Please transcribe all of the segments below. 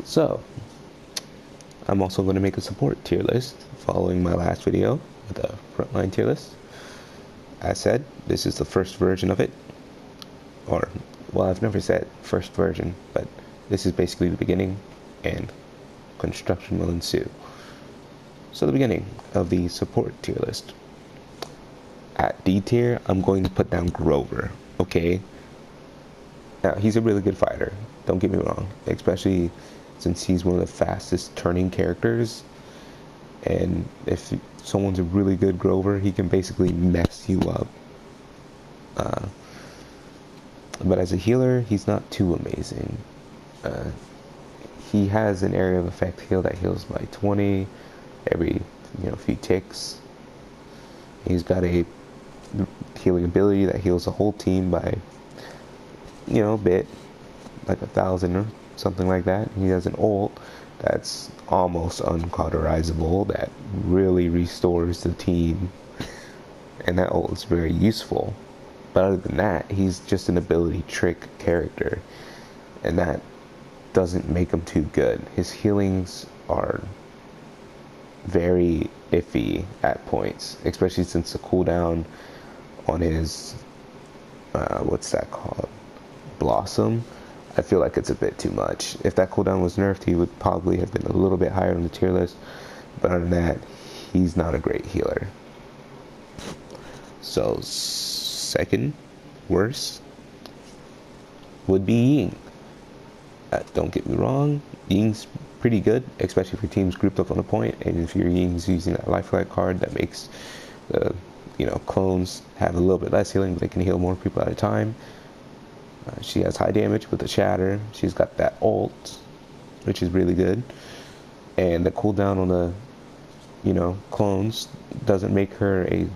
So, I'm also going to make a support tier list following my last video with a frontline tier list. As said, this is the first version of it. Or, well, I've never said first version, but this is basically the beginning, and construction will ensue. So, the beginning of the support tier list. At D tier, I'm going to put down Grover, okay? Now, he's a really good fighter, don't get me wrong, especially since he's one of the fastest turning characters. And if someone's a really good Grover, he can basically mess you up. But as a healer, he's not too amazing. Uh, he has an area of effect heal that heals by 20 every few ticks. He's got a healing ability that heals the whole team by a bit, like 1,000 or something like that. He has an ult that's almost uncauterizable that really restores the team, and that ult is very useful. But other than that, he's just an ability trick character, and that doesn't make him too good. His healings are very iffy at points, especially since the cooldown on his what's that called, Blossom, I feel like it's a bit too much. If that cooldown was nerfed, he would probably have been a little bit higher on the tier list, but other than that, he's not a great healer. So second worst would be Ying. Don't get me wrong, Ying's pretty good, especially if your team's grouped up on a point, and if your Ying's using that lifeline card that makes the clones have a little bit less healing, but they can heal more people at a time. She has high damage with the shatter. She's got that ult, which is really good, and the cooldown on the clones doesn't make her a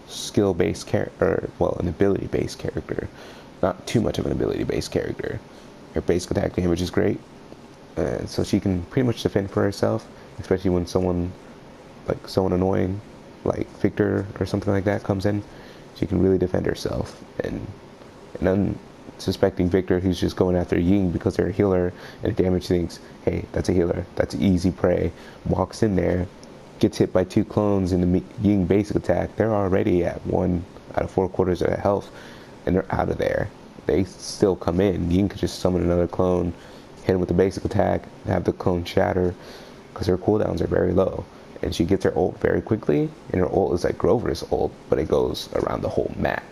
skill-based character, well, an ability-based character. Not too much of an ability-based character. Her basic attack damage is great, so she can pretty much defend for herself, especially when someone annoying like Victor or something like that comes in. She can really defend herself, and unsuspecting Victor who's just going after Ying because they're a healer and damage thinks, hey, that's a healer, that's easy prey, walks in there, gets hit by 2 clones in the Ying basic attack, they're already at 1 out of 4 quarters of their health, and they're out of there. They still come in. Ying could just summon another clone, hit him with the basic attack, have the clone shatter, because her cooldowns are very low. And she gets her ult very quickly, and her ult is like Grover's ult, but it goes around the whole map,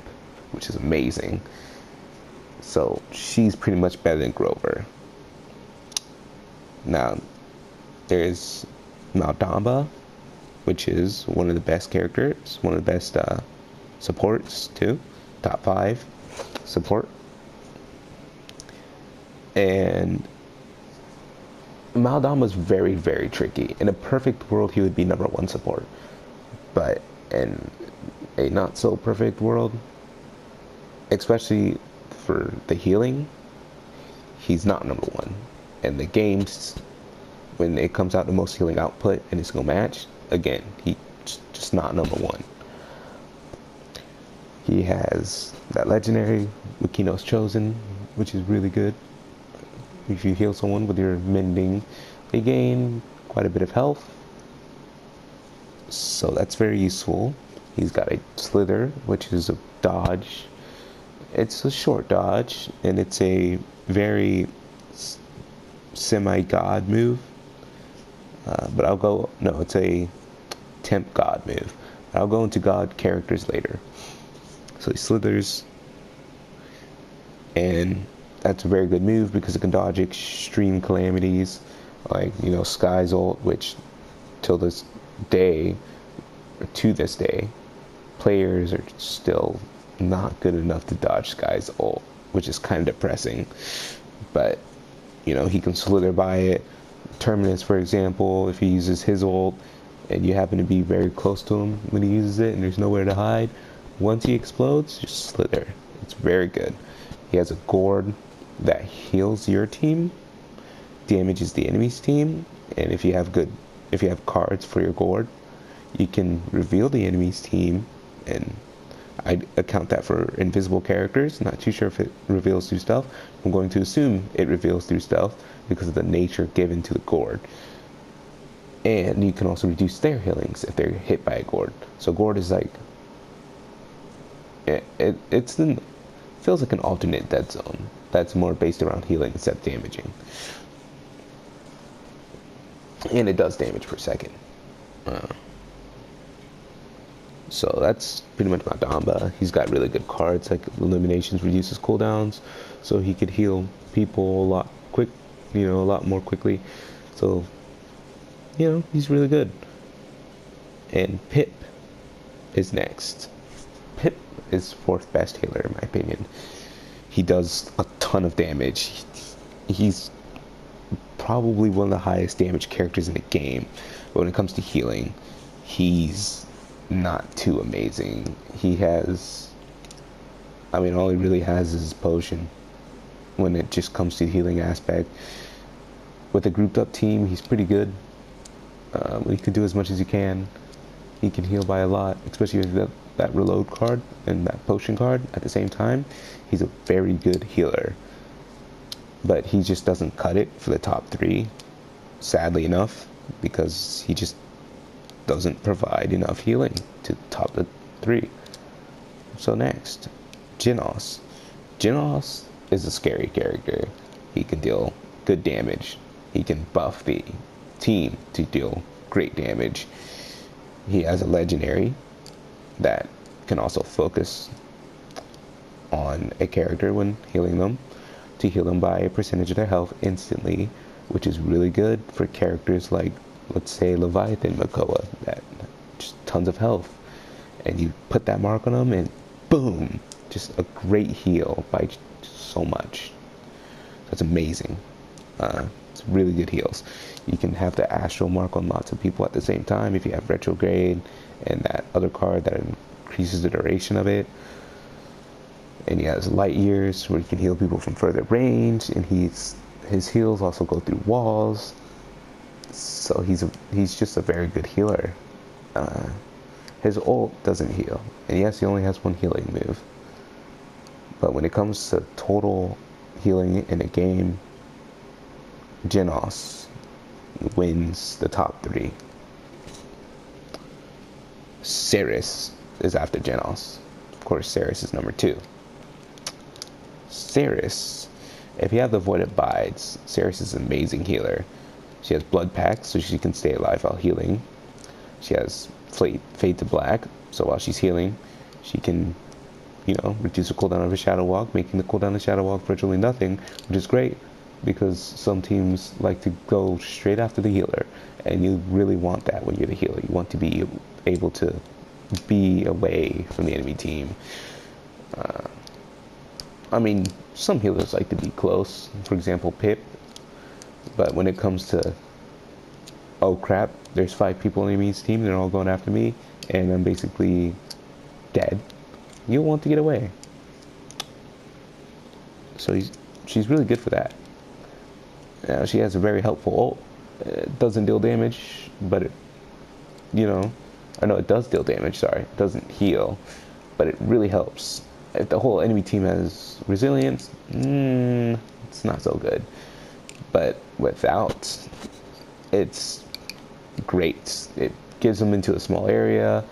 which is amazing. So she's pretty much better than Grover. Now, there's Maldamba, which is one of the best characters, one of the best supports too, top 5 support. And Maldamba's very, very tricky. In a perfect world, he would be number 1 support. But in a not so perfect world, especially for the healing, he's not number 1. And the games, when it comes out the most healing output and it's gonna match, again, he's just not number 1. He has that legendary Makino's Chosen, which is really good. If you heal someone with your mending, they gain quite a bit of health, so that's very useful. He's got a Slither, which is a dodge. It's a short dodge, and it's a very semi-god move. But I'll go, no, it's a temp god move. I'll go into god characters later. So he slithers, and that's a very good move because it can dodge extreme calamities, like, Sky's ult, which till this day, or to this day, players are still not good enough to dodge Sky's ult, which is kind of depressing. But, he can slither by it. Terminus, for example, if he uses his ult, and you happen to be very close to him when he uses it and there's nowhere to hide, once he explodes, just slither. It's very good. He has a gourd that heals your team, damages the enemy's team, and if you have cards for your gourd, you can reveal the enemy's team and I account that for invisible characters. Not too sure if it reveals through stealth. I'm going to assume it reveals through stealth because of the nature given to the gourd. And you can also reduce their healings if they're hit by a gourd. So gourd is like it's feels like an alternate dead zone that's more based around healing instead of damaging. And it does damage per second. So that's pretty much my Damba. He's got really good cards, like Eliminations reduces cooldowns, so he could heal people a lot more quickly. So, he's really good. And Pip is next. Pip is fourth best healer in my opinion. He does a ton of damage. He's probably one of the highest damage characters in the game. But when it comes to healing, he's not too amazing. All he really has is his potion when it just comes to the healing aspect. With a grouped up team, he's pretty good. He can do as much as he can. He can heal by a lot, especially with that reload card and that potion card at the same time. He's a very good healer. But he just doesn't cut it for the top 3, sadly enough, because he just doesn't provide enough healing to top the 3. So next, Genos. Genos is a scary character. He can deal good damage. He can buff the team to deal great damage. He has a legendary that can also focus on a character when healing them, to heal them by a percentage of their health instantly, which is really good for characters like, let's say, Leviathan Makoa, that just tons of health. And you put that mark on them and boom, just a great heal by so much. That's amazing. It's really good heals. You can have the astral mark on lots of people at the same time if you have retrograde and that other card that increases the duration of it. And he has light years where he can heal people from further range, and his heals also go through walls. So he's just a very good healer. His ult doesn't heal, and yes, he only has one healing move. But when it comes to total healing in a game, Genos wins the top 3. Ceres is after Genos. Of course, Ceres is number 2. Ceres, if you have the Void Abides, Ceres is an amazing healer. She has Blood Pact, so she can stay alive while healing. She has Fade to Black, so while she's healing, she can, reduce the cooldown of a Shadow Walk, making the cooldown of Shadow Walk virtually nothing, which is great, because some teams like to go straight after the healer, and you really want that when you're the healer. You want to be able to be away from the enemy team. Some healers like to be close, for example, Pip, but when it comes to, oh crap, there's 5 people on the enemy's team, they're all going after me, and I'm basically dead, you'll want to get away. So she's really good for that. She has a very helpful ult. It doesn't deal damage, but it does deal damage, sorry. It doesn't heal, but it really helps. If the whole enemy team has resilience, it's not so good. But without, it's great. It gives them into a small area,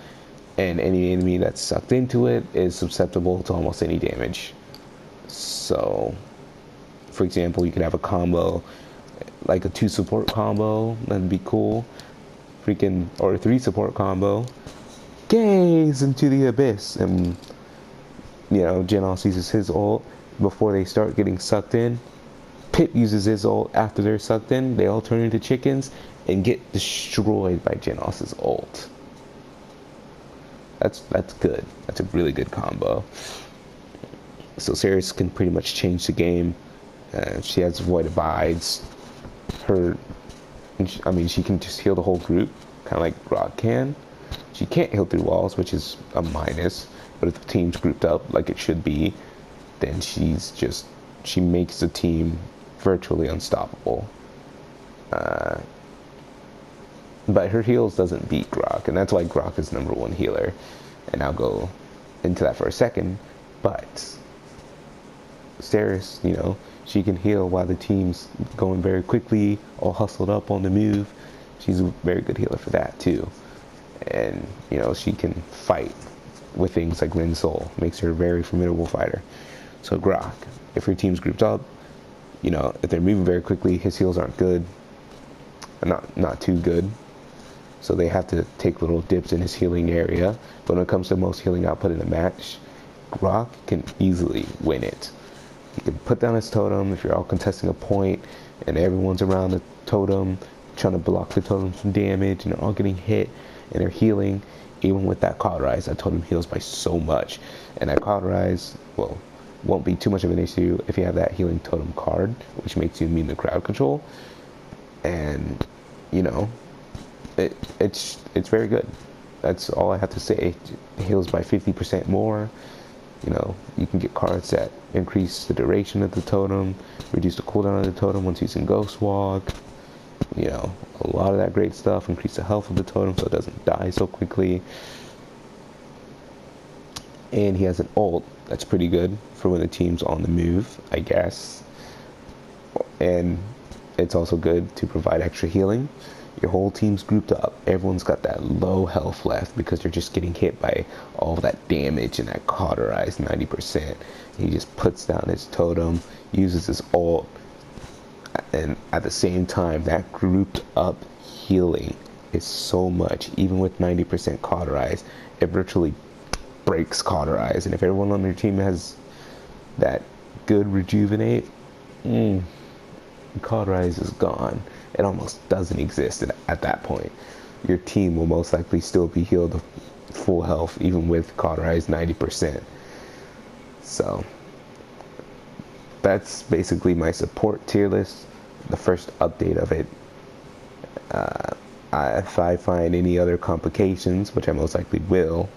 and any enemy that's sucked into it is susceptible to almost any damage. So, for example, you could have a combo, like a 2 support combo, that'd be cool. Or a 3 support combo. Gaze into the abyss, and Genos uses his ult before they start getting sucked in. Pip uses his ult after they're sucked in. They all turn into chickens and get destroyed by Genos' ult. That's good. That's a really good combo. So Ceres can pretty much change the game. She has Void Abides. She can just heal the whole group, kind of like Grok can. She can't heal through walls, which is a minus. But if the team's grouped up like it should be, then she makes the team virtually unstoppable. But her heals doesn't beat Grok, and that's why Grok is #1 healer. And I'll go into that for a second, but Steris, you know, she can heal while the team's going very quickly, all hustled up on the move. She's a very good healer for that too. And, you know, she can fight with things like Rin Soul. Makes her a very formidable fighter. So Grok, if your team's grouped up, you know, if they're moving very quickly, his heals aren't good. Not too good. So they have to take little dips in his healing area. But when it comes to most healing output in a match, Grok can easily win it. You can put down his totem if you're all contesting a point and everyone's around the totem trying to block the totem from damage and they're all getting hit and they're healing. Even with that cauterize, that totem heals by so much. And that cauterize, well, won't be too much of an issue if you have that healing totem card, which makes you immune to crowd control. And, you know, it's very good. That's all I have to say. It heals by 50% more. You know, you can get cards that increase the duration of the totem, reduce the cooldown of the totem once using Ghost Walk. You know, a lot of that great stuff. Increase the health of the totem so it doesn't die so quickly. And he has an ult that's pretty good for when the team's on the move, I guess. And it's also good to provide extra healing. Your whole team's grouped up. Everyone's got that low health left because you're just getting hit by all that damage and that cauterized 90%. He just puts down his totem, uses his ult, and at the same time, that grouped up healing is so much. Even with 90% cauterized, it virtually breaks cauterize. And if everyone on your team has that good rejuvenate, cauterize is gone. It almost doesn't exist at that point. Your team will most likely still be healed to full health even with cauterized 90%. So that's basically my support tier list, the first update of it. If I find any other complications, which I most likely will,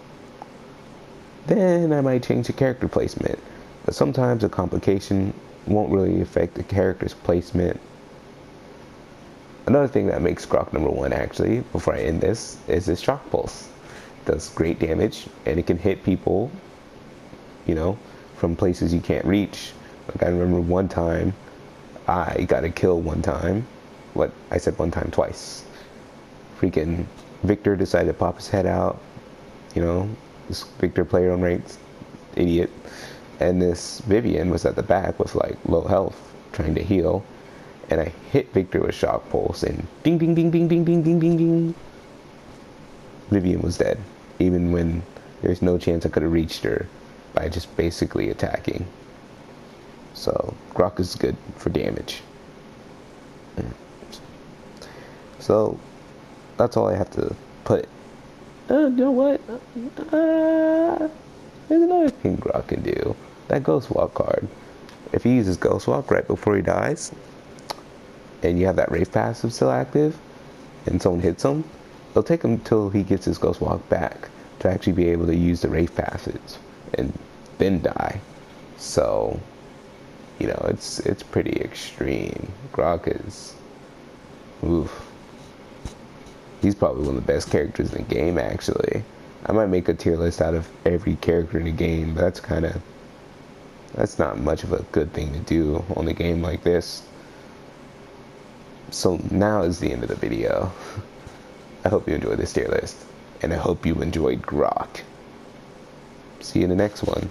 then I might change the character placement. But sometimes a complication won't really affect the character's placement. Another thing that makes Grok number one, actually, before I end this, is his Shock Pulse. It does great damage, and it can hit people, you know, from places you can't reach. Like, I remember one time, I got a kill one time. I said one time, twice. Freaking Victor decided to pop his head out, you know, this Victor player on ranked, idiot. And this Vivian was at the back with, like, low health, trying to heal. And I hit Victor with Shock Pulse, and ding, ding, ding, ding, ding, ding, ding, ding, ding. Vivian was dead, even when there's no chance I could have reached her by just basically attacking. So, Grok is good for damage. So, that's all I have to put. You know what? There's another thing Grok can do. That Ghost Walk card. If he uses Ghost Walk right before he dies, and you have that Wraith passive still active, and someone hits him, it'll take him until he gets his Ghost Walk back to actually be able to use the Wraith passives, and then die. So, you know, it's pretty extreme. Grok is, oof. He's probably one of the best characters in the game, actually. I might make a tier list out of every character in the game, but that's not much of a good thing to do on a game like this. So now is the end of the video. I hope you enjoyed this tier list, and I hope you enjoyed Grok. See you in the next one.